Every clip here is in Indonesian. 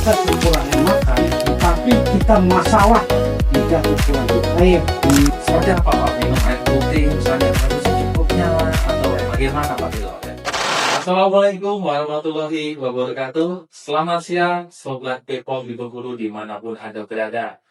kita kekurangan makan, tapi kita masalah jika kekurangan air. Seperti apa Pak? Minum air putih misalnya harus secukupnya atau bagaimana Pak Bilo? Assalamualaikum warahmatullahi wabarakatuh. Selamat siang Sobat Bepom di Bengkulu dimanapun Anda berada.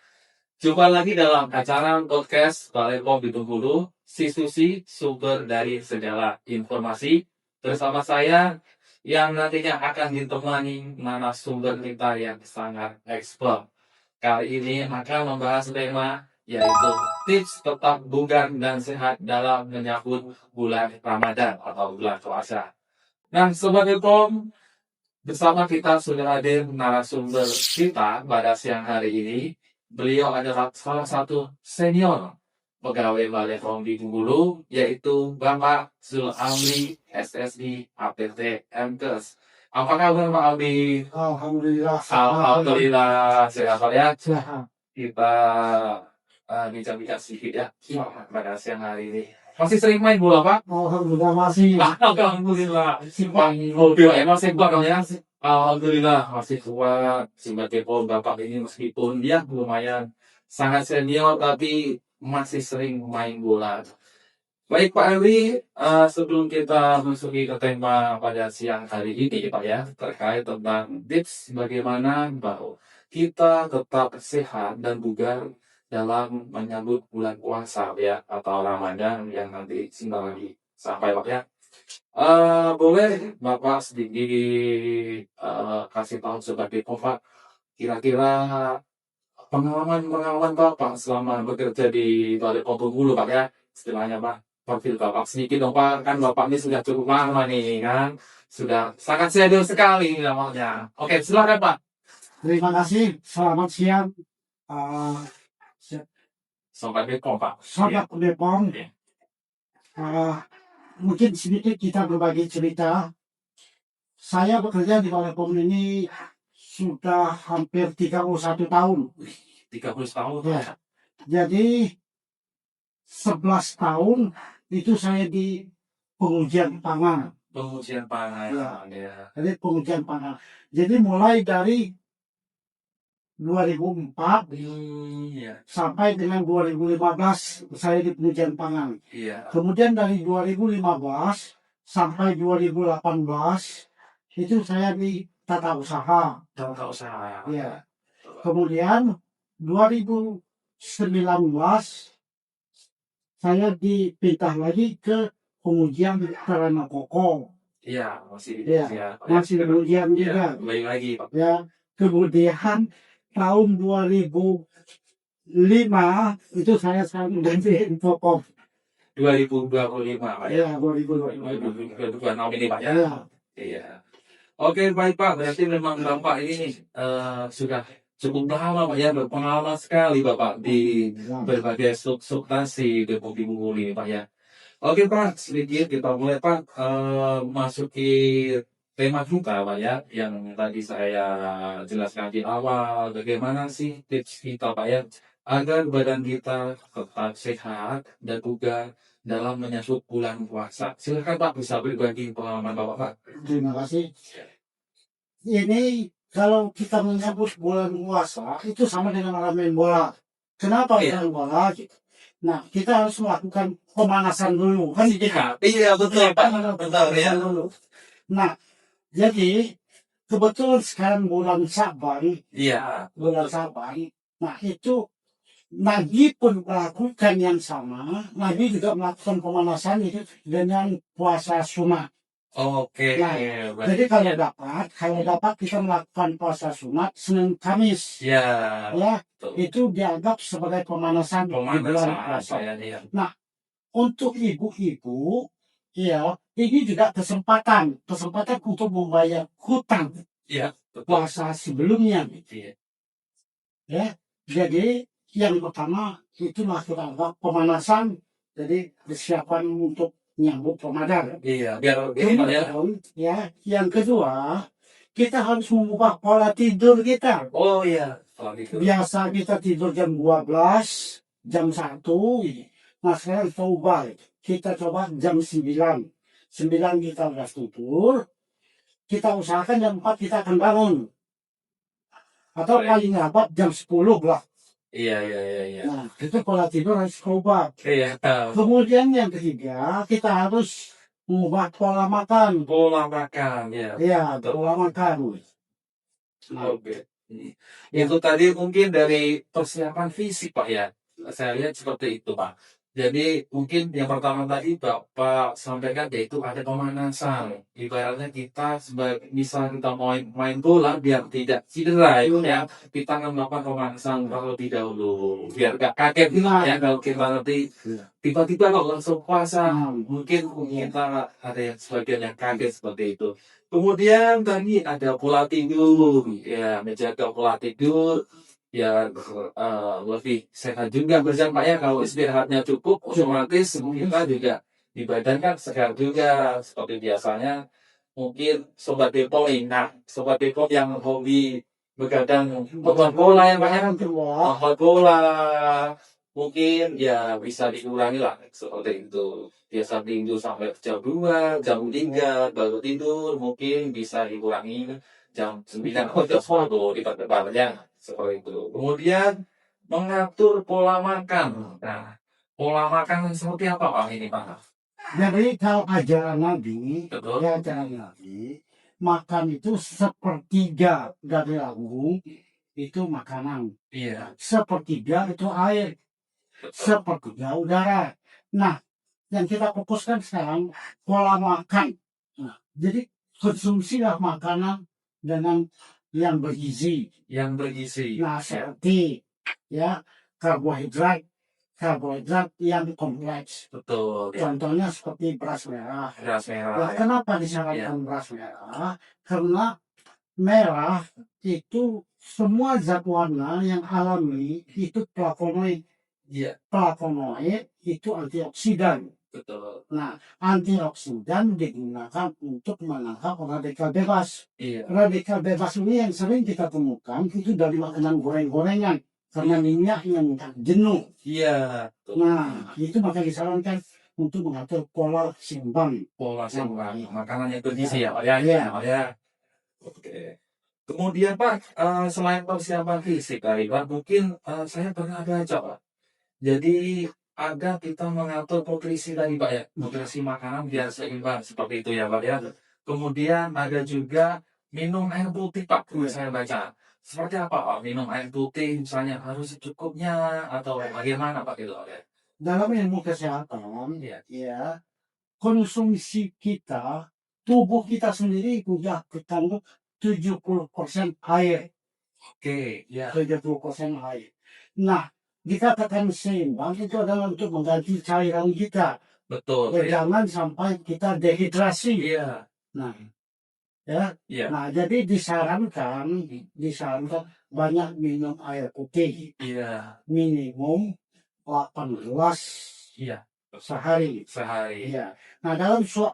Jumpa lagi dalam acara podcast Balai Pom di Bengkulu, si Susi, sumber dari segala informasi. Bersama saya yang nantinya akan ditemani narasumber kita yang sangat ekspert. Kali ini akan membahas tema yaitu tips tetap bugar dan sehat dalam menyambut bulan Ramadan atau bulan puasa. Nah, Sobat Bepom, bersama kita sudah hadir narasumber kita pada siang hari ini. Beliau adalah salah satu senior pegawai Balai Pom di Bengkulu, yaitu Bapak Zul Amri, SSI, APT, MKes. Apa kabar Pak Amri? Alhamdulillah. Alhamdulillah sehat Pak ya. Sehat. Kita bincang-bincang sedikit ya pada siang hari ini. Masih sering main bola Pak? Alhamdulillah masih. Alhamdulillah. Simpang mobil emang simpang dong ya. Alhamdulillah masih kuat sebagai Pom Bapak ini meskipun ya lumayan sangat senior tapi masih sering main bola. Baik Pak Amri, sebelum kita masuki ke tema pada siang hari ini Pak ya, terkait tentang tips bagaimana bahwa kita tetap sehat dan bugar dalam menyambut bulan puasa ya atau Ramadan yang nanti sebentar lagi sampai Pak ya. Boleh Bapak sedikit kasih tahu sebagai Pak, kira-kira pengalaman Bapak selama bekerja di Balai Pom Bengkulu Pak ya, istilahnya Pak, profil Bapak sedikit dong Pak, kan Bapak ini sudah cukup lama nih kan, sudah sangat senior sekali namanya. Oke, silakan Pak. Terima kasih. Selamat siang. Sobat Bepom Pak. Sobat Bepom. Iya. Mungkin sedikit kita berbagi cerita. Saya bekerja di Balai Pom ini sudah hampir 31 tahun. 30 tahun Ya. Jadi 11 tahun itu saya di pengujian pangan. pengujian pangan ya. Jadi pengujian pangan. Jadi mulai dari 2004 Iya. sampai dengan 2015 saya di pengujian pangan. Iya. Kemudian dari 2015 sampai 2018 itu saya di tata usaha. Tata usaha. Ya. Kemudian 2019 saya dipindah lagi ke pengujian karena koko. Iya, masih Ya, masih pengujian juga. Baik lagi Pak. Ya. Kemudian tahun 2005 itu saya ganti Infocom. 2025 Pak ya. Ya, 2025. 2026 ini Pak ya. Ya. Iya. Oke, baik Pak. Berarti memang Bapak ini sudah cukup lama Pak ya, berpengalaman sekali Bapak di berbagai substansi di Bengkulu ini Pak ya. Oke Pak, sedikit kita mulai Pak masuki tema kita Pak ya, yang tadi saya jelaskan di awal, bagaimana sih tips kita Pak ya, agar badan kita tetap sehat dan bugar dalam menyambut bulan puasa. Silakan Pak, bisa berbagi pengalaman Bapak Pak. Terima kasih. Ini kalau kita menyambut bulan puasa itu sama dengan orang main bola. Kenapa Iya. main bola? Nah, kita harus melakukan pemanasan dulu kan gitu. Iya betul Pak, betul ya. Nah, jadi kebetulan sekarang bulan Saban, Iya. nah itu Nabi pun melakukan yang sama. Nabi juga melakukan pemanasan itu dengan puasa sunat. Oke. Nah, jadi kalau dapat kita melakukan puasa sunat Senin Kamis. Ya. Ya, Betul. itu dianggap sebagai pemanasan di bulan puasa. Saya Nah, untuk ibu-ibu, ya, ini juga kesempatan untuk membayar hutang Iya. Betul. puasa sebelumnya. Iya. Ya, jadi yang pertama itu melakukan pemanasan, jadi persiapan untuk nyambut Ramadan. Iya. Biar gini Pak ya. Ya, yang kedua kita harus mengubah pola tidur kita. Oh iya. Kalau gitu. Biasa kita tidur jam 12, jam 1. Nah sekarang kita coba jam 9. 9 kita udah tidur. Kita usahakan jam 4 kita akan bangun. atau Baik. paling lambat jam 10 lah. Iya. Nah, itu pola tidur harus berubah. Iya, Kemudian yang ketiga, kita harus mengubah pola makan. pola makan, ya. Ya, Betul. pola makan. Nah, Oke. ya, Itu tadi mungkin dari persiapan fisik, Pak, ya. Saya lihat seperti itu, Pak. Jadi mungkin yang pertama tadi Bapak sampaikan yaitu ada pemanasan. Ibaratnya kita sebagai misal kita main bola biar tidak cedera itu ya, kita akan melakukan pemanasan terlebih dahulu. Biar gak kaget gitu Nah. ya kalau kita nanti Iya. tiba-tiba kok langsung puasa. Nah. Mungkin kita ada yang sebagian yang kaget seperti itu. Kemudian tadi ada pola tidur, ya menjaga pola tidur, ya lebih sehat juga berarti Pak ya kalau istirahatnya cukup, otomatis kita juga di badan kan segar juga seperti biasanya. Mungkin sobat Depok nih, nah sobat Depok yang hobi begadang nonton bola ya Pak ya, nonton bola mungkin ya bisa dikurangi lah seperti itu. Biasa tidur sampai jam 2, jam 3 baru tidur, mungkin bisa dikurangi jam 9 atau jam 10 di depannya seperti itu. Kemudian mengatur pola makan. Nah, pola makan seperti apa Pak ini Pak? Jadi kalau ajaran Nabi, Betul. ya ajaran Nabi, makan itu sepertiga dari lambung itu makanan, Iya, sepertiga itu air, betul. sepertiga udara. Nah, yang kita fokuskan sekarang pola makan. Nah, jadi konsumsilah makanan dengan yang bergizi. Yang bergizi. Nah, seperti ya karbohidrat yang kompleks. Betul. Ya. Contohnya seperti beras merah. Beras merah. Nah, Ya. kenapa disarankan beras merah? Karena merah itu semua zat warna yang alami itu flavonoid. Iya, Flavonoid itu antioksidan. betul. Nah, antioksidan digunakan untuk menangkap radikal bebas. Iya. Radikal bebas ini yang sering kita temukan itu dari makanan goreng-gorengan. Karena minyak yang jenuh. Iya. Nah, itu maka disarankan untuk mengatur pola seimbang. Pola seimbang. Iya. Makanan yang bergizi ya Pak ya. Iya. Pak ya. Oke. Kemudian Pak, selain persiapan fisik tadi Pak, mungkin saya pernah baca Pak. Jadi ada kita mengatur nutrisi tadi Pak ya, nutrisi makanan biar seimbang seperti itu ya Pak ya. Kemudian ada juga minum air putih Pak, saya baca. Seperti apa Pak minum air putih misalnya harus secukupnya atau bagaimana Pak gitu Pak ya? Dalam ilmu kesehatan, Iya. ya, konsumsi kita, tubuh kita sendiri sudah terkandung 70% air. Oke, ya 70% air. Nah, dikatakan seimbang itu adalah untuk mengganti cairan kita. betul. Ya, jangan sampai kita dehidrasi. Iya. Nah, ya. Iya. Nah, jadi disarankan banyak minum air putih. Iya. Minimum 8 gelas Iya. sehari. Sehari. Iya. Nah,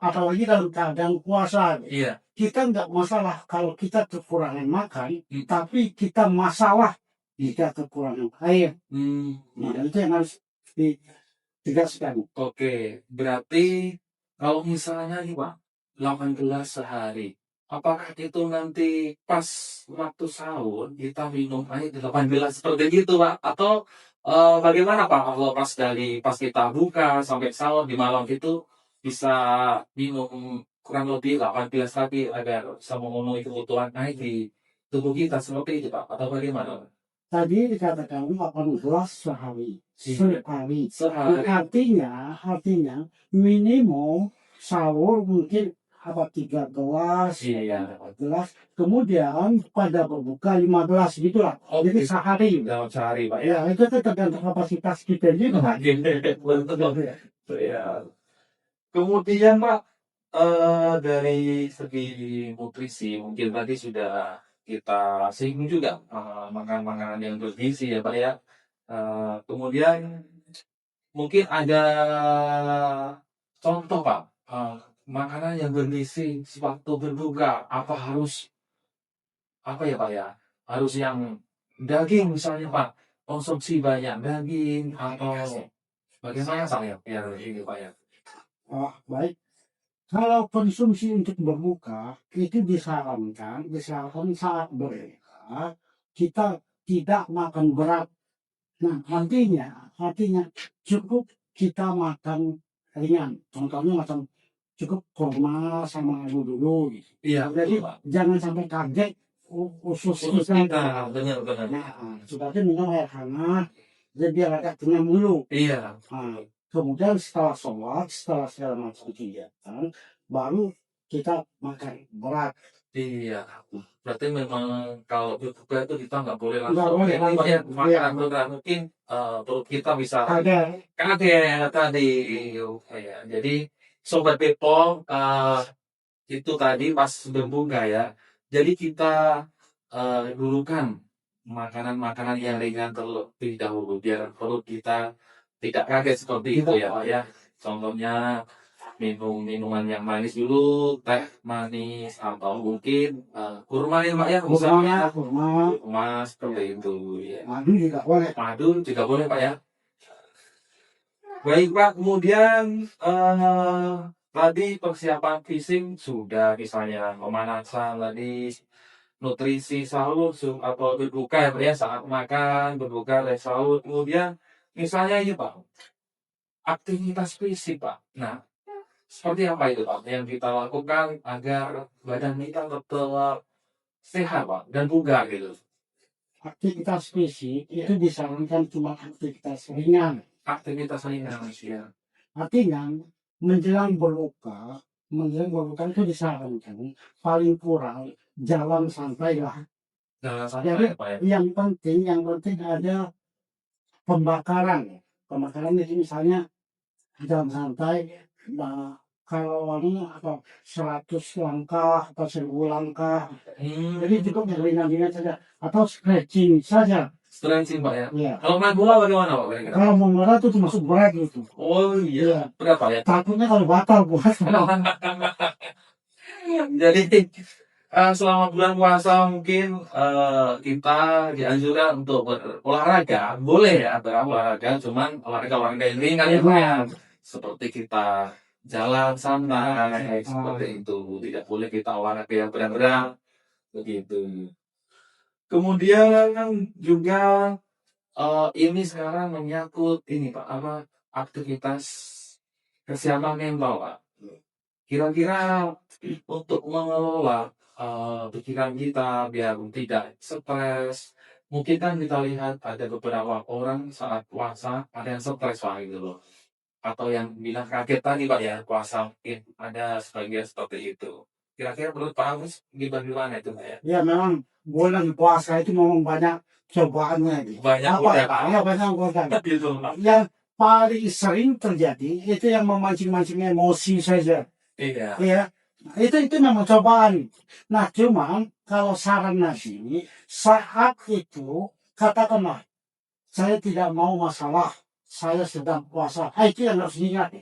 apalagi dalam keadaan puasa, Iya. kita nggak masalah kalau kita kekurangan makan, tapi kita masalah jika kekurangan air. Nah, Iya. itu yang harus ditegaskan. Oke, berarti kalau misalnya nih Pak, 8 gelas sehari, apakah itu nanti pas waktu sahur kita minum air 8 gelas seperti itu Pak? Atau bagaimana Pak kalau pas kita buka sampai sahur di malam itu bisa minum kurang lebih 8 gelas lagi agar bisa memenuhi kebutuhan air di tubuh kita seperti itu Pak? Atau bagaimana Pak? Tadi dikatakan 8 gelas sehari. Iya. Sehari. Artinya minimum sahur mungkin 3 gelas, Iya. 4 gelas. Kemudian pada berbuka 5 gelas gitulah. Oke. Jadi sehari. Dalam sehari Pak ya? Ya, itu tergantung kapasitas kita juga. Betul. Ya. Kemudian Pak, dari segi nutrisi mungkin tadi sudah kita singgung juga makanan-makanan yang bergizi ya Pak ya. Kemudian mungkin ada contoh Pak, makanan yang bergizi sewaktu berbuka apa harus apa ya Pak ya? Harus yang daging misalnya Pak, konsumsi banyak daging atau bagaimana Pak ya? Biar ini Pak ya. Oh, baik. Kalau konsumsi untuk berbuka itu disarankan saat berbuka kita tidak makan berat. Nah, artinya cukup kita makan ringan. Contohnya macam cukup kurma sama dulu gitu. Iya, Jadi betul, Pak. jangan sampai kaget usus Khusus kita. kita, benar-benar. Nah, sudah itu minum air hangat, jadi biar agak kenyang dulu. Iya, Nah, kemudian setelah sholat, setelah segala macam kegiatan, baru kita makan berat. iya. Berarti memang kalau berbuka itu kita nggak boleh Nggak langsung boleh ini Pak ya, langsung. makan Iya. berat. Mungkin perut kita bisa Ada. kaget tadi. Oke ya. Jadi Sobat Bepom, itu tadi pas berbuka ya. Jadi kita dulukan makanan-makanan yang ringan terlebih dahulu biar perut kita tidak kaget seperti itu ya Pak ya. Contohnya minum minuman yang manis dulu, teh manis atau mungkin kurma ya Pak ya, misalnya kurma seperti itu ya. Madu juga boleh. Madu juga boleh Pak ya. Baik Pak, kemudian tadi persiapan fisik sudah, misalnya pemanasan tadi, nutrisi sahur atau berbuka ya Pak ya, saat makan, berbuka dan sahur. Kemudian misalnya ini Pak, aktivitas fisik Pak. Nah, seperti apa itu Pak yang kita lakukan agar badan kita tetap sehat Pak dan bugar gitu? Aktivitas fisik itu disarankan cuma aktivitas ringan. Aktivitas ringan ya. Artinya menjelang berbuka itu disarankan paling kurang jalan santai lah. Jangan Jadi sampai Pak ya. yang penting ada pembakaran. Pembakaran itu misalnya jalan santai, nah, kalau wangi atau 100 langkah atau 1000 langkah. Jadi cukup yang ringan-ringan saja atau stretching saja. Stretching Pak ya. Ya. Kalau main bola bagaimana Pak kira-kira? Kalau mau berat itu masuk berat gitu. Oh iya, berapa ya? Takutnya kalau batal puasa. Jadi selama bulan puasa mungkin kita dianjurkan untuk berolahraga, boleh ya berolahraga, cuman olahraga yang ringan ya Pak ya. Seperti kita jalan santai, seperti itu. Tidak boleh kita olahraga yang berat-berat, begitu. Kemudian juga ini sekarang menyangkut ini Pak, apa aktivitas kesehatan mental Pak. Kira-kira untuk mengelola pikiran kita biar tidak stres. Mungkin kan kita lihat ada beberapa orang saat puasa ada yang stres Pak gitu loh. Atau yang bilang kaget tadi Pak ya, puasa mungkin ada sebagian seperti itu. Kira-kira menurut Pak Agus gimana itu Pak ya? Ya memang bulan puasa itu memang banyak cobaannya gitu. Banyak Apa? godaan. Ya banyak godaan. Gitu Pak. Yang paling sering terjadi itu yang memancing-mancing emosi saja. Iya. Ya, itu memang cobaan. Nah, cuman kalau saran Nabi, saat itu katakanlah saya tidak mau masalah, saya sedang puasa. Itu yang harus diingat.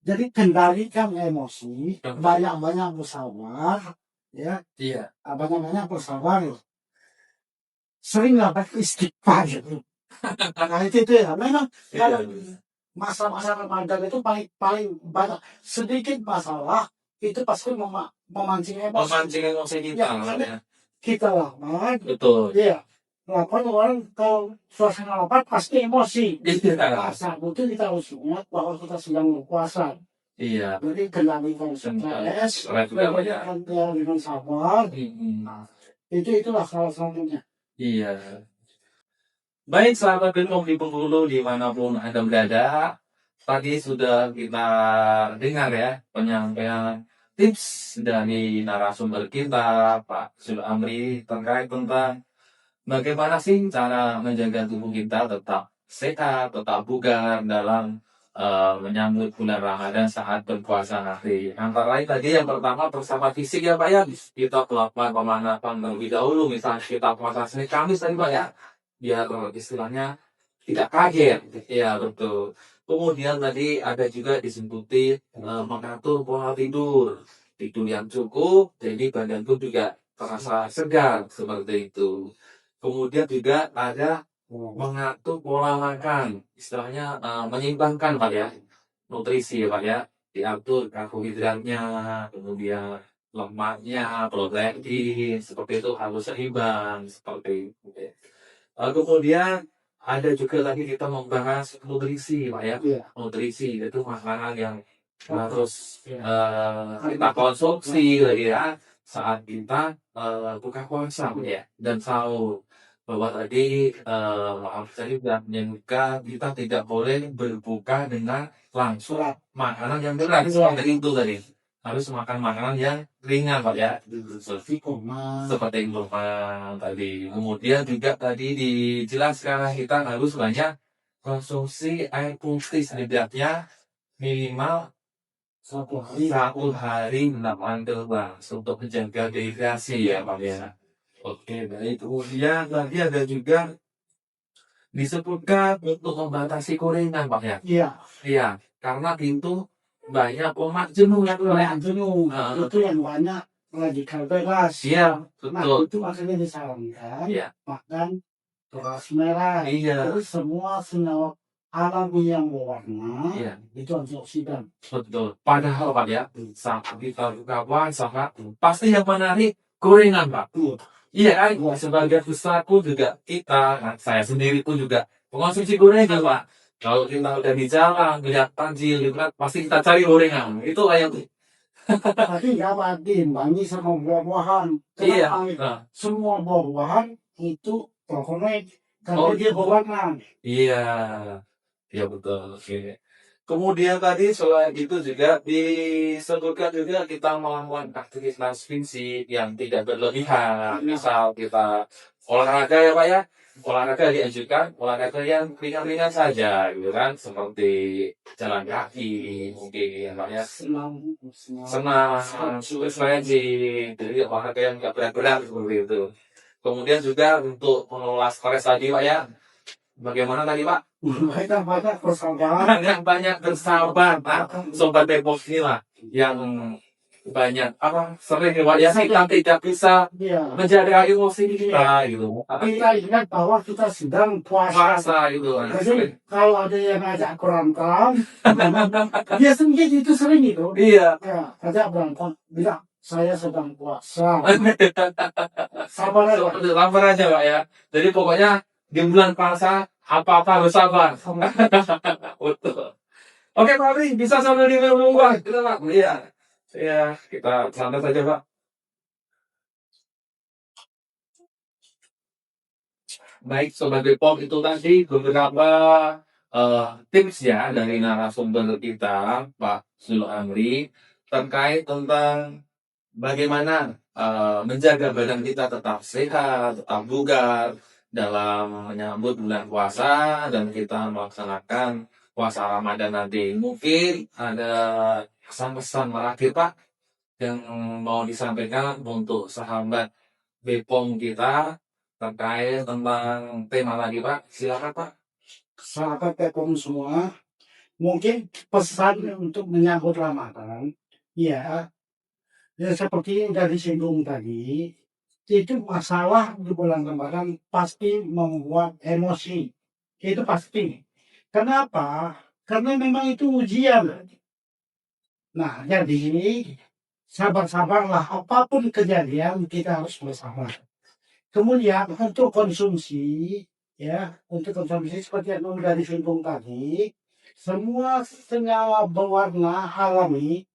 Jadi kendalikan emosi, banyak-banyak bersabar, ya, Iya. banyak-banyak bersabar. Seringlah beristighfar gitu. Nah itu ya, memang kalau masa-masa Ramadan itu paling banyak sedikit masalah itu pasti memancing emosi. Memancing emosi kita. Ya, kita lapar, Betul. iya. Lapar orang kalau suasana lapar pasti emosi. Iya. Nah, saat itu kita harus ingat bahwa kita sedang berpuasa. Iya. Jadi kendalikan stres, dengan sabar. Nah, itulah salah satunya. Iya. Baik sahabat Bepom di Bengkulu dimanapun Anda berada, tadi sudah kita dengar ya penyampaian tips dari narasumber kita Pak Sul Amri terkait tentang bagaimana sih cara menjaga tubuh kita tetap sehat, tetap bugar dalam menyambut bulan Ramadan saat berpuasa nanti. Antara lain tadi yang pertama persiapan fisik ya Pak ya, kita melakukan pemanasan terlebih dahulu, misalnya kita puasa Senin Kamis tadi Pak ya, biar istilahnya tidak kaget. Ya betul. Kemudian tadi ada juga disebuti mengatur pola tidur yang cukup, jadi badanku juga terasa segar seperti itu. Kemudian juga ada mengatur pola makan, istilahnya menyeimbangkan Pak ya, nutrisi ya Pak ya, diatur karbohidratnya, kemudian lemaknya, protein, seperti itu harus seimbang, seperti itu. Kemudian ada juga tadi kita membahas nutrisi, Pak ya. Iya. Nutrisi itu makanan yang harus Iya. kita konsumsi ya saat kita buka puasa ya dan sahur. Bahwa tadi saya juga menyebutkan kita tidak boleh berbuka dengan langsung makanan yang berat seperti itu tadi. Harus makan makanan yang ringan Pak ya. Seperti itu tadi. Kemudian juga tadi dijelaskan kita harus banyak konsumsi air putih setidaknya minimal satu hari 8 gelas untuk menjaga dehidrasi ya Pak ya. Oke, baik. Kemudian tadi ada juga disebutkan untuk membatasi gorengan Pak ya. Iya. Iya, karena itu banyak lemak jenuh ya Pak. Lemak jenuh Heeh. itu yang banyak radikal bebas. Iya, Nah, betul. itu akhirnya disarankan Iya. makan beras merah. Iya. Jadi semua senyawa alami yang berwarna Iya. itu antioksidan. Betul. Padahal Pak ya, saat kita buka puasa Pak, pasti yang menarik gorengan Pak. Iya kan, sebagai peserta juga kita, nah, saya sendiri pun juga mengonsumsi gorengan Pak. Kalau kita udah di jalan, lihat takjil, gitu kan, pasti kita cari gorengan. Itu yang Tapi nggak apa diimbangi sama buah-buahan. iya. Kenapa? Nah, Semua buah-buahan itu flavonoid karena Oh, dia berwarna. iya. Iya betul. Oke. Kemudian tadi selain itu juga disebutkan juga kita melakukan aktivitas fisik yang tidak berlebihan. Misal kita olahraga ya Pak ya. Olahraga dianjurkan olahraga yang ringan-ringan saja gitu kan. Seperti jalan kaki mungkin ya Pak ya. Senam, stretching. Jadi olahraga yang nggak berat-berat seperti itu. Kemudian juga untuk mengelola stres tadi Pak ya. Bagaimana tadi Pak? Banyak persahabatan. Yang banyak bersahabat Pak. Sobat Depok inilah yang banyak sering ya Pak ya kita tidak bisa Iya. menjaga emosi kita gitu. Kita ingat bahwa kita sedang puasa. Puasa gitu. Jadi kalau ada yang ngajak berantem, dia sendiri itu sering itu. Iya. Ya, ngajak berantem, bilang saya sedang puasa. Sabar aja. Sabar aja Pak ya. Jadi pokoknya di bulan puasa apa-apa harus sabar. Betul. Oke Pak Ari, bisa sambil diminum Pak. Kita Pak. Iya. Ya, kita santai saja Pak. Baik Sobat Depok, itu tadi beberapa tips ya dari narasumber kita Pak Zul Amri terkait tentang bagaimana menjaga badan kita tetap sehat, tetap bugar dalam menyambut bulan puasa dan kita melaksanakan puasa Ramadan nanti. Mungkin ada pesan-pesan terakhir Pak yang mau disampaikan untuk sahabat Bepom kita terkait tentang tema tadi Pak. Silakan Pak. Sahabat Bepom semua, mungkin pesan untuk menyambut Ramadan, ya seperti yang dari disinggung tadi, itu masalah di bulan Ramadan pasti membuat emosi. Itu pasti. Kenapa? Karena memang itu ujian. Nah, jadi sabar-sabarlah. Apapun kejadian, kita harus bersabar. Kemudian untuk konsumsi, untuk konsumsi seperti yang sudah disinggung tadi, semua senyawa berwarna alami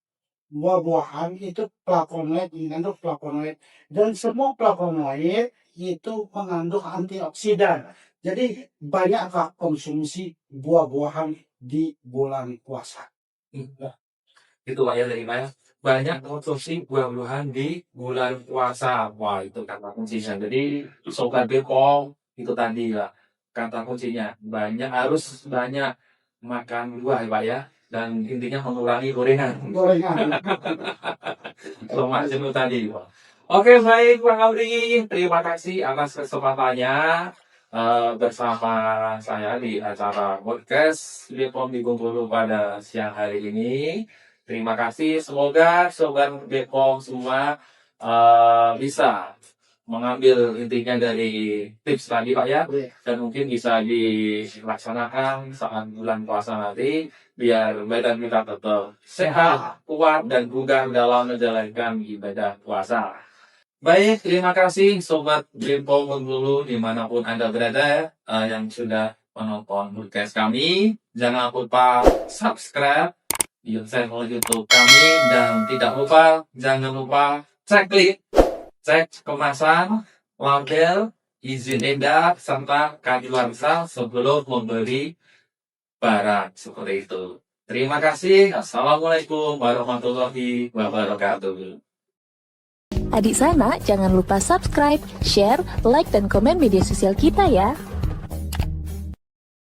buah-buahan itu mengandung flavonoid dan semua flavonoid itu mengandung antioksidan. Jadi banyaklah konsumsi buah-buahan di bulan puasa. Itu Pak ya dari Maya. Banyak konsumsi buah-buahan di bulan puasa. Wah itu kata kuncinya. Jadi Sobat Bepom itu tadi lah kata kuncinya. Harus banyak makan buah ya Pak ya. Dan intinya mengurangi gorengan. Lemak jenuh tadi. Oke baik Pak Amri, terima kasih atas kesempatannya bersama saya di acara podcast Bepom di Bengkulu pada siang hari ini. Terima kasih, semoga Sobat Bepom semua bisa mengambil intinya dari tips tadi Pak ya, Iya. dan mungkin bisa dilaksanakan saat bulan puasa nanti biar badan kita tetap sehat, kuat, dan bugar dalam menjalankan ibadah puasa. Baik, terima kasih Sobat Dreampo Bengkulu dimanapun Anda berada yang sudah menonton podcast kami. Jangan lupa subscribe di channel YouTube kami dan jangan lupa cek kemasan, label, izin edar, serta kadaluarsa sebelum membeli barang seperti itu. Terima kasih. Assalamualaikum warahmatullahi wabarakatuh. Adik Sana, jangan lupa subscribe, share, like, dan komen media sosial kita ya.